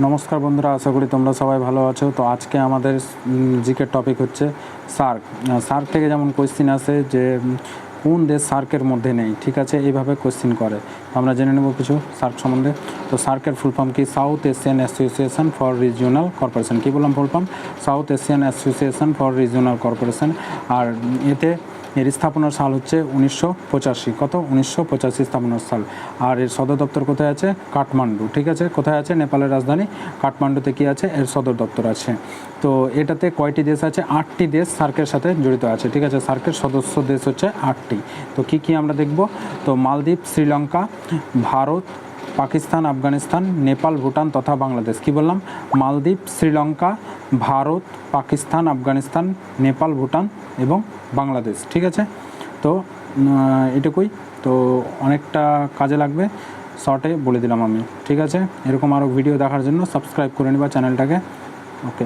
নমস্কার বন্ধুরা, আশা করি তোমরা সবাই ভালো আছো। তো আজকে আমাদের জিকের টপিক হচ্ছে সার্ক। সার্ক থেকে যেমন কোয়েশ্চিন আসে যে কোন দেশ সার্কের মধ্যে নেই, ঠিক আছে, এইভাবে কোয়েশ্চিন করে। তো আমরা জেনে নেব কিছু সার্ক সম্বন্ধে। তো সার্কের ফুল ফর্ম কি? South Asian association for regional corporation. কী বললাম full form? South Asian association for regional corporation. আর এর স্থাপনার সাল হচ্ছে 1985। কত? 1985 স্থাপনার সাল। আর এর সদর দপ্তর কোথায় আছে? কাঠমান্ডু, ঠিক আছে। কোথায় আছে? নেপালের রাজধানী কাঠমান্ডুতে কি আছে? এর সদর দপ্তর আছে। তো এটাতে কয়টি দেশ আছে? 8টি দেশ সার্কের সাথে জড়িত আছে, ঠিক আছে। সার্কের সদস্য দেশ হচ্ছে 8টি। তো কি কি আমরা দেখব? তো মালদ্বীপ, শ্রীলঙ্কা, ভারত, পাকিস্তান, আফগানিস্তান, নেপাল, ভুটান তথা বাংলাদেশ। কি বললাম? মালদ্বীপ, শ্রীলঙ্কা, ভারত, পাকিস্তান, আফগানিস্তান, নেপাল, ভুটান এবং বাংলাদেশ, ঠিক আছে। তো এটুকুই। তো অনেকটা কাজে লাগবে, শর্টে বলে দিলাম আমি, ঠিক আছে। এরকম আরও ভিডিও দেখার জন্য সাবস্ক্রাইব করে নিবা চ্যানেলটাকে। ওকে।